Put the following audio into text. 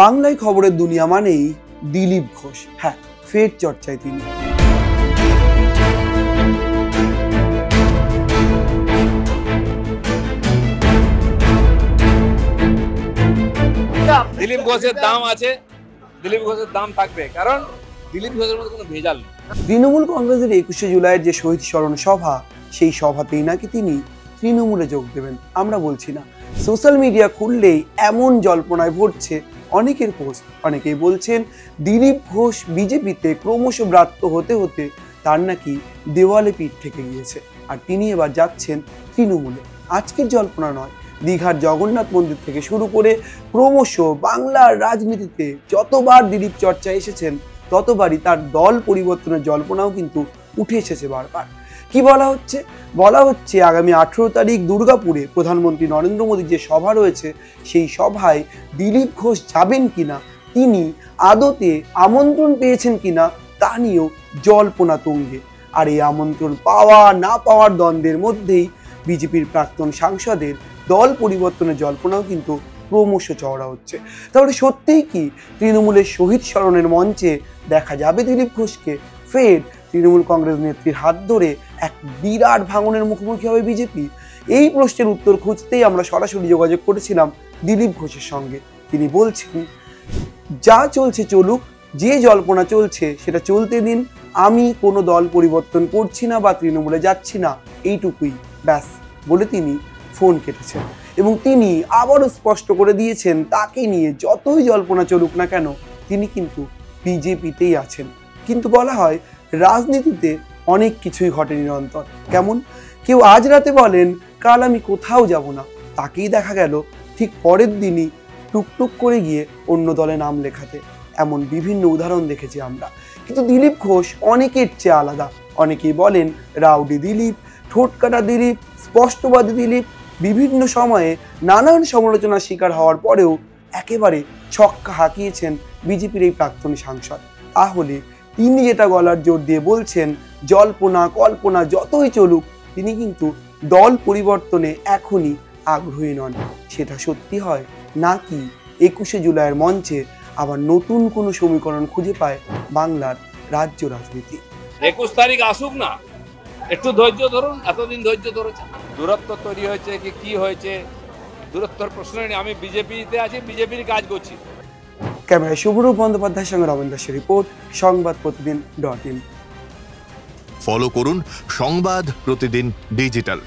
বাংলায় খবরের দুনিয়া মানেই দিলীপ ঘোষ। হ্যাঁ, ফের চর্চায় তিনি। দিলীপ ঘোষের দাম আছে, দিলীপ ঘোষের দাম থাকবে, কারণ দিলীপ ঘোষের মধ্যে কোনো ভেজাল নেই। তৃণমূল কংগ্রেসের 21শে জুলাইয়ের যে শহীদ স্মরণ সভা, সেই সভাতেই নাকি তিনি তৃণমূলে যোগ দেবেন। আমরা বলছি না, সোশ্যাল মিডিয়া খুললেই এমন জল্পনায় ভরছে অনেকের পোস্ট। অনেকেই বলছেন দিলীপ ঘোষ বিজেপিতে ক্রমশ ব্রাত্য হতে হতে তার নাকি দেওয়ালে পিঠ থেকে গিয়েছে, আর তিনি এবার যাচ্ছেন তৃণমূলে। আজকের জল্পনা নয়, দীঘার জগন্নাথ মন্দির থেকে শুরু করে ক্রমশ বাংলার রাজনীতিতে যতবার দিলীপ চর্চায় এসেছেন, ততবারই তার দল পরিবর্তনের জল্পনাও কিন্তু উঠে এসেছে বারবার। কি বলা হচ্ছে আগামী 18 তারিখ দুর্গাপুরে প্রধানমন্ত্রী নরেন্দ্র মোদীর যে সভা রয়েছে, সেই সভায় দিলীপ ঘোষ যাবেন কিনা, তিনি আদতে আমন্ত্রণ পেয়েছেন কিনা তা নিয়েও জল্পনা তুঙ্গে। আর এই আমন্ত্রণ পাওয়া না পাওয়ার দ্বন্দ্বের মধ্যেই বিজেপির প্রাক্তন সাংসদের দল পরিবর্তনের জল্পনাও কিন্তু ক্রমশ চওড়া হচ্ছে। তাহলে সত্যিই কি তৃণমূলের শহীদ স্মরণের মঞ্চে দেখা যাবে দিলীপ ঘোষকে? ফের তৃণমূল কংগ্রেস নেত্রীর হাত ধরে এক বিরাট ভাঙনের মুখোমুখি হবে বিজেপি? এই প্রশ্নের উত্তর খুঁজতেই আমরা সরাসরি যোগাযোগ করেছিলাম দিলীপ ঘোষের সঙ্গে। তিনি বলছেন, যা চলছে চলুক, যে জল্পনা চলছে সেটা চলতে দিন, আমি কোনো দল পরিবর্তন করছি না বা তৃণমূলে যাচ্ছি না, এইটুকুই ব্যাস বলে তিনি ফোন কেটেছেন। এবং তিনি আবারও স্পষ্ট করে দিয়েছেন, তাকে নিয়ে যতই জল্পনা চলুক না কেন, তিনি কিন্তু বিজেপিতেই আছেন। কিন্তু বলা হয় রাজনীতিতে অনেক কিছুই ঘটে নিরন্তর। কেমন? কেউ আজ রাতে বলেন কাল আমি কোথাও যাব না, তাকেই দেখা গেল ঠিক পরের দিনই টুকটুক করে গিয়ে অন্য দলে নাম লেখাতে। এমন বিভিন্ন উদাহরণ দেখেছি আমরা। কিন্তু দিলীপ ঘোষ অনেকের চেয়ে আলাদা। অনেকেই বলেন রাউডি দিলীপ, ঠোঁটকাটা দিলীপ, স্পষ্টবাদী দিলীপ। বিভিন্ন সময়ে নানান সমালোচনার শিকার হওয়ার পরেও একেবারে ছক্কা হাঁকিয়েছেন বিজেপির এই প্রাক্তন সাংসদ। তাহলে তিনি যেটা গলার জোর দিয়ে বলছেন, জল্পনা কল্পনা যতই চলুক, তিনি কিন্তু দল পরিবর্তনে এখনই আগ্রহী নন। সেটা সত্যি হয় নাকি 21শে জুলাইয়ের মঞ্চে আবার নতুন কোনো সমীকরণ খুঁজে পায় বাংলার রাজ্য রাজনীতি? 21 তারিখ আসুক না, একটু ধৈর্য ধরুন। এতদিন ধৈর্য ধরেছে, দূরত্ব তৈরি হয়েছে কি হয়েছে, দূরত্বর প্রশ্ন নেই। আমি বিজেপিতে আছি, বিজেপির কাজ করছি। ক্যামেরায় শুভরূপ বন্দ্যোপাধ্যায়ের সঙ্গে রবীন দাসের রিপোর্ট, সংবাদ প্রতিদিন .in। ফলো করুন সংবাদ প্রতিদিন ডিজিটাল।